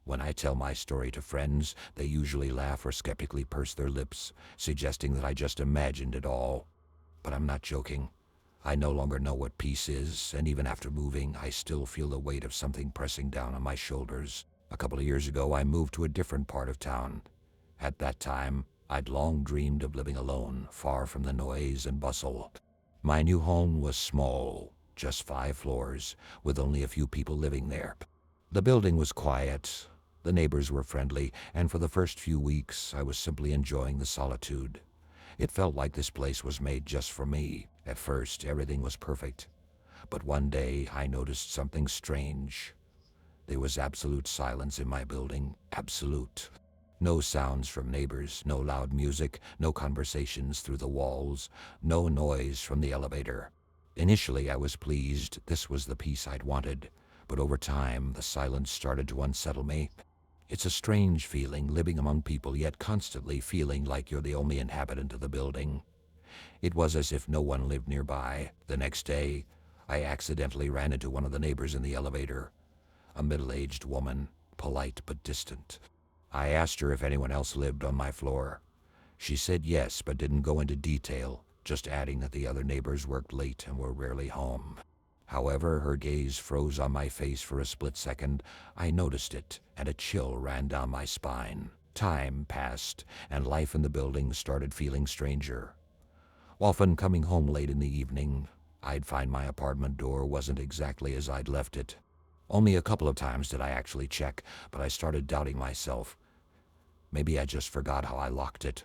When I tell my story to friends, they usually laugh or skeptically purse their lips, suggesting that I just imagined it all. But I'm not joking. I no longer know what peace is, and even after moving, I still feel the weight of something pressing down on my shoulders. A couple of years ago, I moved to a different part of town. At that time, I'd long dreamed of living alone, far from the noise and bustle. My new home was small, just 5 floors, with only a few people living there. The building was quiet, the neighbors were friendly, and for the first few weeks, I was simply enjoying the solitude. It felt like this place was made just for me. At first, everything was perfect. But one day, I noticed something strange. There was absolute silence in my building. Absolute. No sounds from neighbors, no loud music, no conversations through the walls, no noise from the elevator. Initially, I was pleased. This was the peace I'd wanted. But over time, the silence started to unsettle me. It's a strange feeling, living among people, yet constantly feeling like you're the only inhabitant of the building. It was as if no one lived nearby. The next day, I accidentally ran into one of the neighbors in the elevator. A middle-aged woman, polite but distant. I asked her if anyone else lived on my floor. She said yes, but didn't go into detail, just adding that the other neighbors worked late and were rarely home. However, her gaze froze on my face for a split second. I noticed it, and a chill ran down my spine. Time passed, and life in the building started feeling stranger. Often coming home late in the evening, I'd find my apartment door wasn't exactly as I'd left it. Only a couple of times did I actually check, but I started doubting myself. Maybe I just forgot how I locked it.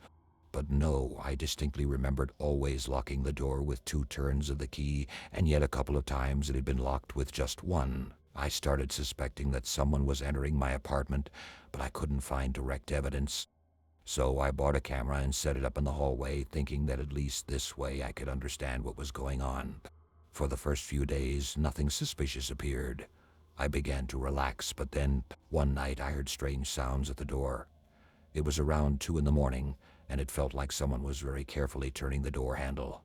But no, I distinctly remembered always locking the door with 2 turns of the key, and yet a couple of times it had been locked with just 1. I started suspecting that someone was entering my apartment, but I couldn't find direct evidence. So I bought a camera and set it up in the hallway, thinking that at least this way I could understand what was going on. For the first few days, nothing suspicious appeared. I began to relax, but then, one night I heard strange sounds at the door. It was around 2 in the morning, and it felt like someone was very carefully turning the door handle.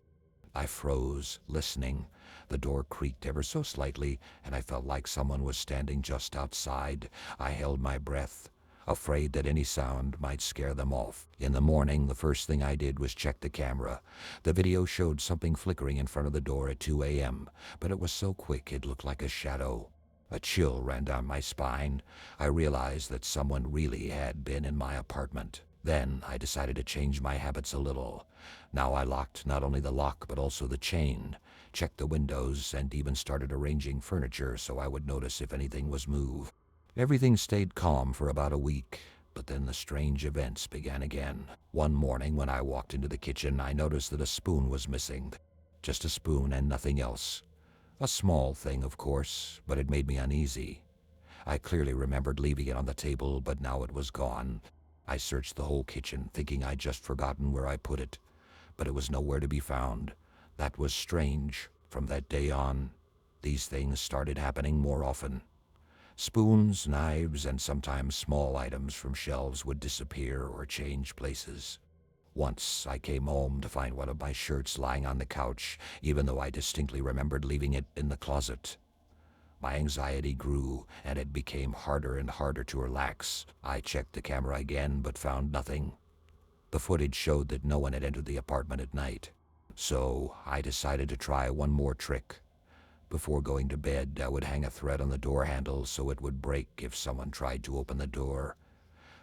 I froze, listening. The door creaked ever so slightly, and I felt like someone was standing just outside. I held my breath, afraid that any sound might scare them off. In the morning, the first thing I did was check the camera. The video showed something flickering in front of the door at 2 a.m., but it was so quick it looked like a shadow. A chill ran down my spine. I realized that someone really had been in my apartment. Then I decided to change my habits a little. Now I locked not only the lock but also the chain, checked the windows, and even started arranging furniture so I would notice if anything was moved. Everything stayed calm for about a week, but then the strange events began again. One morning when I walked into the kitchen, I noticed that a spoon was missing. Just a spoon and nothing else. A small thing, of course, but it made me uneasy. I clearly remembered leaving it on the table, but now it was gone. I searched the whole kitchen, thinking I'd just forgotten where I put it, but it was nowhere to be found. That was strange. From that day on, these things started happening more often. Spoons, knives, and sometimes small items from shelves would disappear or change places. Once I came home to find one of my shirts lying on the couch, even though I distinctly remembered leaving it in the closet. My anxiety grew, and it became harder and harder to relax. I checked the camera again, but found nothing. The footage showed that no one had entered the apartment at night. So I decided to try one more trick. Before going to bed, I would hang a thread on the door handle so it would break if someone tried to open the door.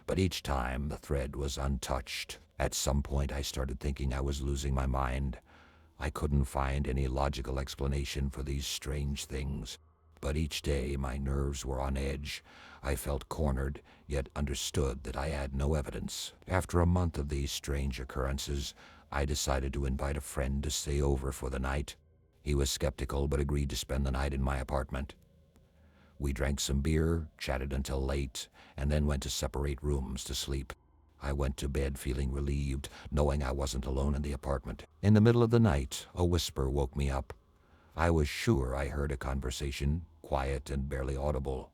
But each time, the thread was untouched. At some point, I started thinking I was losing my mind. I couldn't find any logical explanation for these strange things. But each day, my nerves were on edge. I felt cornered, yet understood that I had no evidence. After a month of these strange occurrences, I decided to invite a friend to stay over for the night. He was skeptical, but agreed to spend the night in my apartment. We drank some beer, chatted until late, and then went to separate rooms to sleep. I went to bed feeling relieved, knowing I wasn't alone in the apartment. In the middle of the night, a whisper woke me up. I was sure I heard a conversation, quiet and barely audible.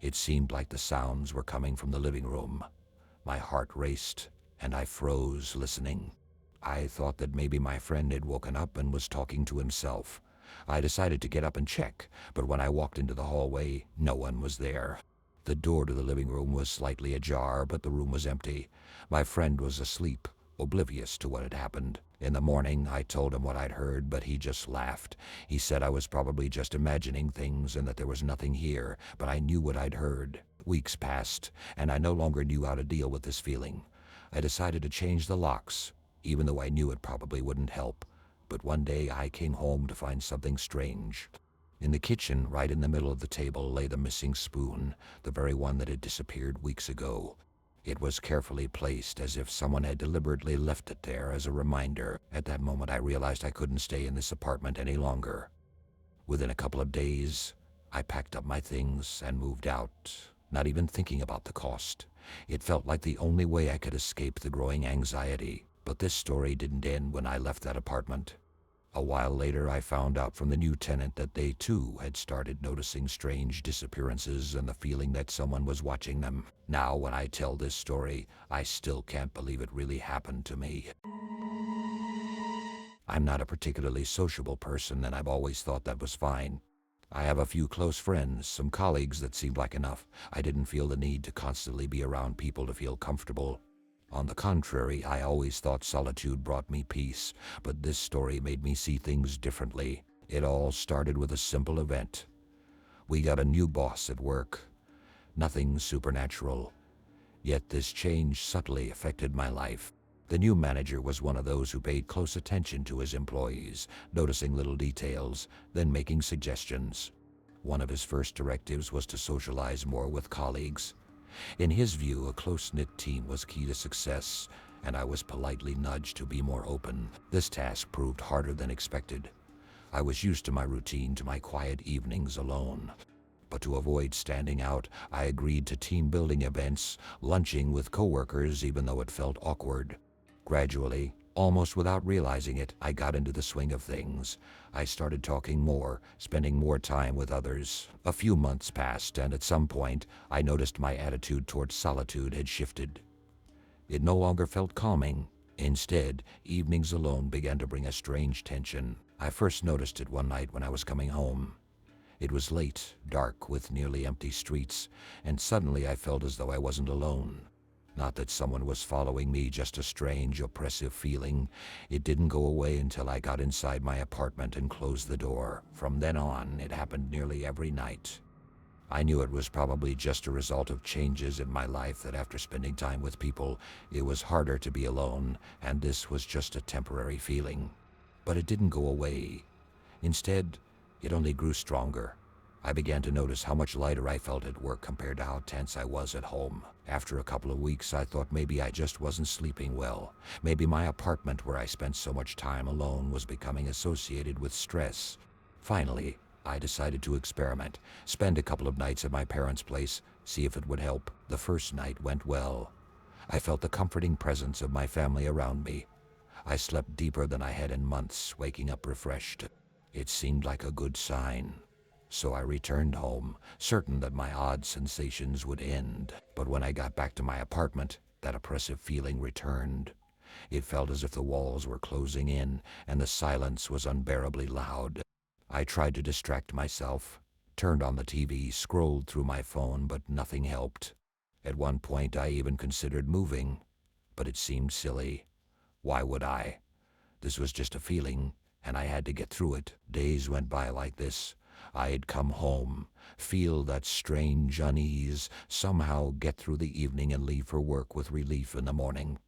It seemed like the sounds were coming from the living room. My heart raced, and I froze listening. I thought that maybe my friend had woken up and was talking to himself. I decided to get up and check, but when I walked into the hallway, no one was there. The door to the living room was slightly ajar, but the room was empty. My friend was asleep, oblivious to what had happened. In the morning, I told him what I'd heard, but he just laughed. He said I was probably just imagining things and that there was nothing here, but I knew what I'd heard. Weeks passed, and I no longer knew how to deal with this feeling. I decided to change the locks, even though I knew it probably wouldn't help. But one day I came home to find something strange. In the kitchen, right in the middle of the table, lay the missing spoon, the very one that had disappeared weeks ago. It was carefully placed, as if someone had deliberately left it there as a reminder. At that moment, I realized I couldn't stay in this apartment any longer. Within a couple of days, I packed up my things and moved out, not even thinking about the cost. It felt like the only way I could escape the growing anxiety. But this story didn't end when I left that apartment. A while later, I found out from the new tenant that they too had started noticing strange disappearances and the feeling that someone was watching them. Now, when I tell this story, I still can't believe it really happened to me. I'm not a particularly sociable person, and I've always thought that was fine. I have a few close friends, some colleagues that seemed like enough. I didn't feel the need to constantly be around people to feel comfortable. On the contrary, I always thought solitude brought me peace, but this story made me see things differently. It all started with a simple event. We got a new boss at work. Nothing supernatural. Yet this change subtly affected my life. The new manager was one of those who paid close attention to his employees, noticing little details, then making suggestions. One of his first directives was to socialize more with colleagues. In his view, a close-knit team was key to success, and I was politely nudged to be more open. This task proved harder than expected. I was used to my routine, to my quiet evenings alone. But to avoid standing out, I agreed to team-building events, lunching with coworkers even though it felt awkward. Gradually, almost without realizing it, I got into the swing of things. I started talking more, spending more time with others. A few months passed, and at some point, I noticed my attitude towards solitude had shifted. It no longer felt calming. Instead, evenings alone began to bring a strange tension. I first noticed it one night when I was coming home. It was late, dark, with nearly empty streets, and suddenly I felt as though I wasn't alone. Not that someone was following me, just a strange, oppressive feeling. It didn't go away until I got inside my apartment and closed the door. From then on, it happened nearly every night. I knew it was probably just a result of changes in my life, that after spending time with people, it was harder to be alone, and this was just a temporary feeling. But it didn't go away. Instead, it only grew stronger. I began to notice how much lighter I felt at work compared to how tense I was at home. After a couple of weeks, I thought maybe I just wasn't sleeping well. Maybe my apartment, where I spent so much time alone, was becoming associated with stress. Finally, I decided to experiment, spend a couple of nights at my parents' place, see if it would help. The first night went well. I felt the comforting presence of my family around me. I slept deeper than I had in months, waking up refreshed. It seemed like a good sign. So I returned home, certain that my odd sensations would end. But when I got back to my apartment, that oppressive feeling returned. It felt as if the walls were closing in, and the silence was unbearably loud. I tried to distract myself, turned on the TV, scrolled through my phone, but nothing helped. At one point, I even considered moving, but it seemed silly. Why would I? This was just a feeling, and I had to get through it. Days went by like this. I'd come home, feel that strange unease, somehow get through the evening and leave for work with relief in the morning.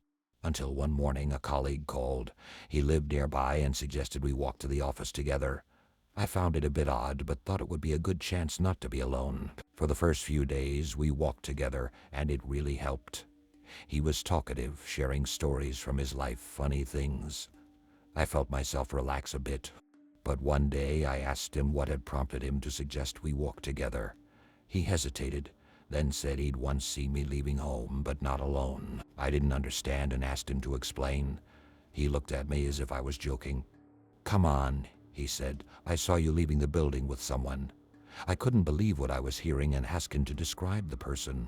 Until one morning a colleague called. He lived nearby and suggested we walk to the office together. I found it a bit odd, but thought it would be a good chance not to be alone. For the first few days, we walked together, and it really helped. He was talkative, sharing stories from his life, funny things. I felt myself relax a bit. But one day I asked him what had prompted him to suggest we walk together. He hesitated, then said he'd once seen me leaving home, but not alone. I didn't understand and asked him to explain. He looked at me as if I was joking. "Come on," he said. "I saw you leaving the building with someone." I couldn't believe what I was hearing and asked him to describe the person.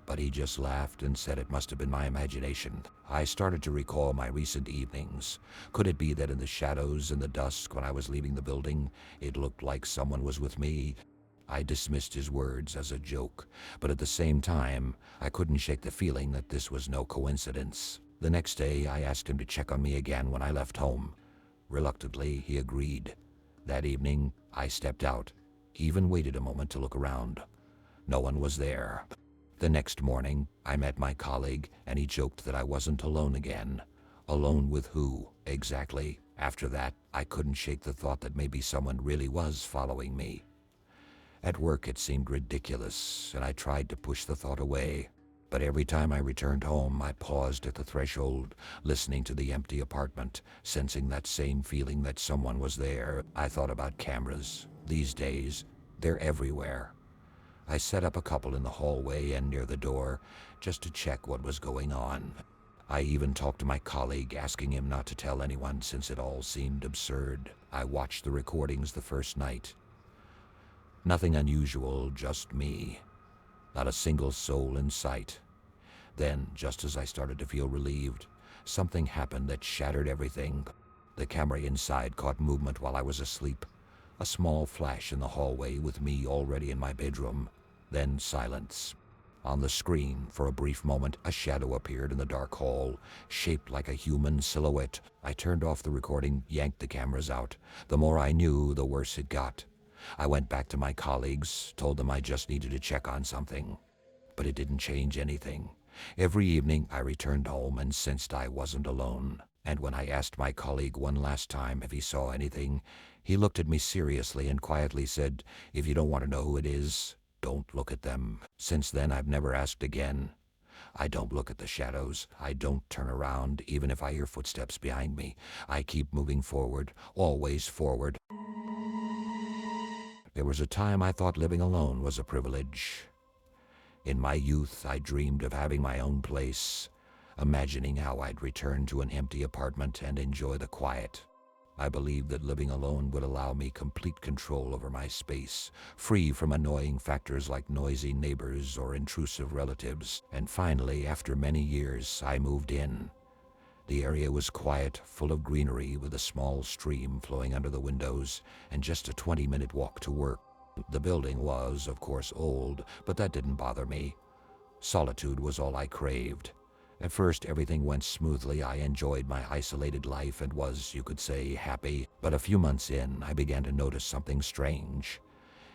But he just laughed and said it must have been my imagination. I started to recall my recent evenings. Could it be that in the shadows and the dusk when I was leaving the building, it looked like someone was with me? I dismissed his words as a joke, but at the same time, I couldn't shake the feeling that this was no coincidence. The next day, I asked him to check on me again when I left home. Reluctantly, he agreed. That evening, I stepped out. He even waited a moment to look around. No one was there. The next morning, I met my colleague, and he joked that I wasn't alone again. Alone with who, exactly? After that, I couldn't shake the thought that maybe someone really was following me. At work, it seemed ridiculous, and I tried to push the thought away. But every time I returned home, I paused at the threshold, listening to the empty apartment, sensing that same feeling that someone was there. I thought about cameras. These days, they're everywhere. I set up a couple in the hallway and near the door, just to check what was going on. I even talked to my colleague, asking him not to tell anyone since it all seemed absurd. I watched the recordings the first night. Nothing unusual, just me. Not a single soul in sight. Then, just as I started to feel relieved, something happened that shattered everything. The camera inside caught movement while I was asleep. A small flash in the hallway with me already in my bedroom. Then silence. On the screen, for a brief moment, a shadow appeared in the dark hall, shaped like a human silhouette. I turned off the recording, yanked the cameras out. The more I knew, the worse it got. I went back to my colleagues, told them I just needed to check on something. But it didn't change anything. Every evening, I returned home and sensed I wasn't alone. And when I asked my colleague one last time if he saw anything, he looked at me seriously and quietly said, "If you don't want to know who it is, don't look at them." Since then, I've never asked again. I don't look at the shadows. I don't turn around, even if I hear footsteps behind me. I keep moving forward, always forward. There was a time I thought living alone was a privilege. In my youth, I dreamed of having my own place, imagining how I'd return to an empty apartment and enjoy the quiet. I believed that living alone would allow me complete control over my space, free from annoying factors like noisy neighbors or intrusive relatives. And finally, after many years, I moved in. The area was quiet, full of greenery, with a small stream flowing under the windows, and just a 20-minute walk to work. The building was, of course, old, but that didn't bother me. Solitude was all I craved. At first, everything went smoothly. I enjoyed my isolated life and was, you could say, happy. But a few months in, I began to notice something strange.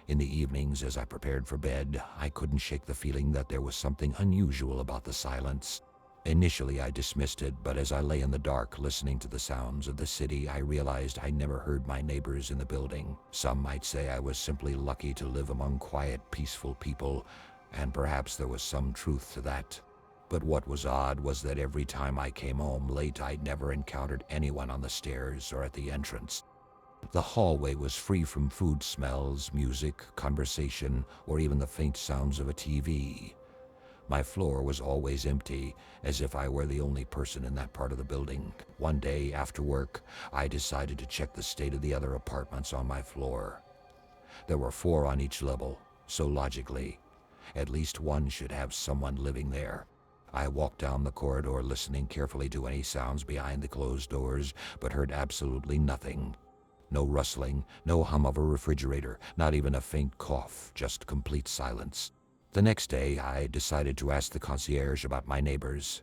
In the evenings, as I prepared for bed, I couldn't shake the feeling that there was something unusual about the silence. Initially, I dismissed it, but as I lay in the dark listening to the sounds of the city, I realized I never heard my neighbors in the building. Some might say I was simply lucky to live among quiet, peaceful people, and perhaps there was some truth to that. But what was odd was that every time I came home late, I never encountered anyone on the stairs or at the entrance. The hallway was free from food smells, music, conversation, or even the faint sounds of a TV. My floor was always empty, as if I were the only person in that part of the building. One day, after work, I decided to check the state of the other apartments on my floor. There were 4 on each level, so logically, at least one should have someone living there. I walked down the corridor listening carefully to any sounds behind the closed doors, but heard absolutely nothing. No rustling, no hum of a refrigerator, not even a faint cough, just complete silence. The next day, I decided to ask the concierge about my neighbors.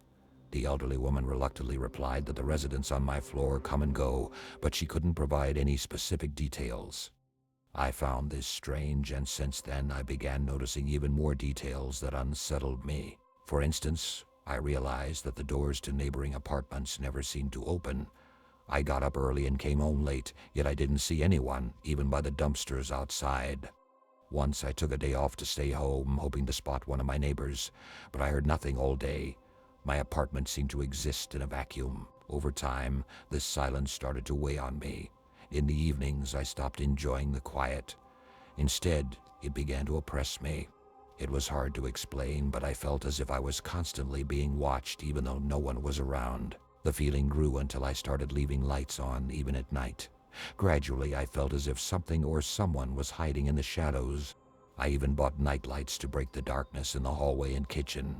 The elderly woman reluctantly replied that the residents on my floor come and go, but she couldn't provide any specific details. I found this strange, and since then I began noticing even more details that unsettled me. For instance, I realized that the doors to neighboring apartments never seemed to open. I got up early and came home late, yet I didn't see anyone, even by the dumpsters outside. Once I took a day off to stay home, hoping to spot one of my neighbors, but I heard nothing all day. My apartment seemed to exist in a vacuum. Over time, this silence started to weigh on me. In the evenings, I stopped enjoying the quiet. Instead, it began to oppress me. It was hard to explain, but I felt as if I was constantly being watched, even though no one was around. The feeling grew until I started leaving lights on, even at night. Gradually, I felt as if something or someone was hiding in the shadows. I even bought night lights to break the darkness in the hallway and kitchen.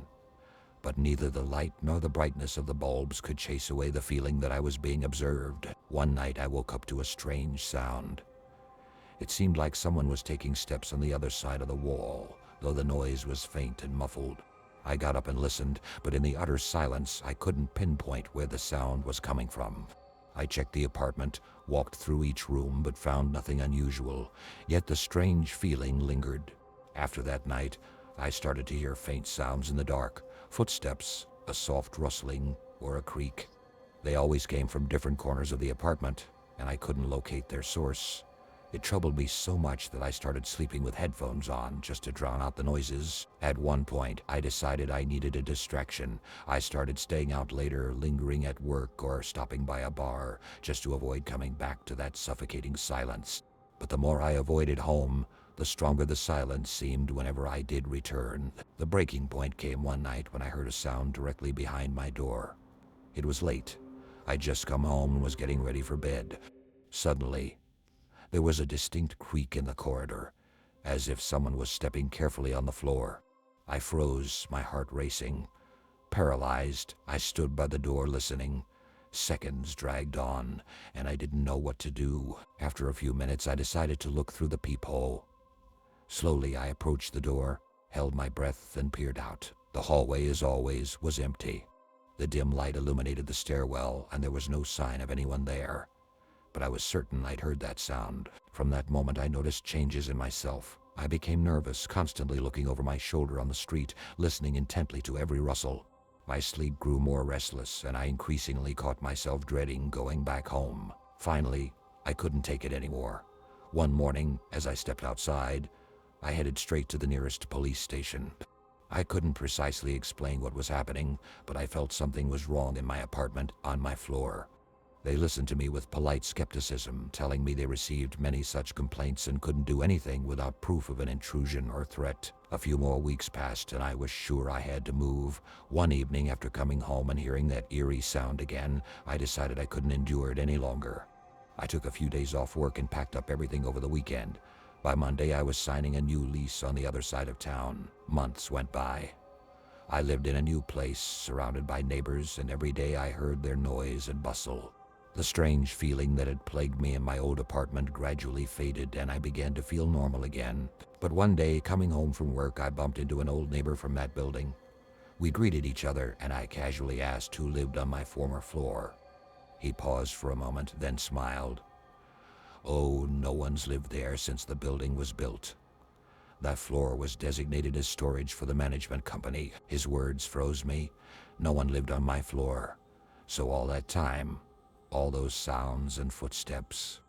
But neither the light nor the brightness of the bulbs could chase away the feeling that I was being observed. One night, I woke up to a strange sound. It seemed like someone was taking steps on the other side of the wall, though the noise was faint and muffled. I got up and listened, but in the utter silence, I couldn't pinpoint where the sound was coming from. I checked the apartment, walked through each room, but found nothing unusual, yet the strange feeling lingered. After that night, I started to hear faint sounds in the dark, footsteps, a soft rustling, or a creak. They always came from different corners of the apartment, and I couldn't locate their source. It troubled me so much that I started sleeping with headphones on just to drown out the noises. At one point, I decided I needed a distraction. I started staying out later, lingering at work or stopping by a bar, just to avoid coming back to that suffocating silence. But the more I avoided home, the stronger the silence seemed whenever I did return. The breaking point came one night when I heard a sound directly behind my door. It was late. I'd just come home and was getting ready for bed. Suddenly, there was a distinct creak in the corridor, as if someone was stepping carefully on the floor. I froze, my heart racing. Paralyzed, I stood by the door listening. Seconds dragged on, and I didn't know what to do. After a few minutes, I decided to look through the peephole. Slowly, I approached the door, held my breath, and peered out. The hallway, as always, was empty. The dim light illuminated the stairwell, and there was no sign of anyone there. But I was certain I'd heard that sound. From that moment, I noticed changes in myself. I became nervous, constantly looking over my shoulder on the street, listening intently to every rustle. My sleep grew more restless, and I increasingly caught myself dreading going back home. Finally, I couldn't take it anymore. One morning, as I stepped outside, I headed straight to the nearest police station. I couldn't precisely explain what was happening, but I felt something was wrong in my apartment, on my floor. They listened to me with polite skepticism, telling me they received many such complaints and couldn't do anything without proof of an intrusion or threat. A few more weeks passed, and I was sure I had to move. One evening, after coming home and hearing that eerie sound again, I decided I couldn't endure it any longer. I took a few days off work and packed up everything over the weekend. By Monday, I was signing a new lease on the other side of town. Months went by. I lived in a new place, surrounded by neighbors, and every day I heard their noise and bustle. The strange feeling that had plagued me in my old apartment gradually faded, and I began to feel normal again. But one day, coming home from work, I bumped into an old neighbor from that building. We greeted each other, and I casually asked who lived on my former floor. He paused for a moment, then smiled. "Oh, no one's lived there since the building was built. That floor was designated as storage for the management company." His words froze me. No one lived on my floor. So all that time, all those sounds and footsteps,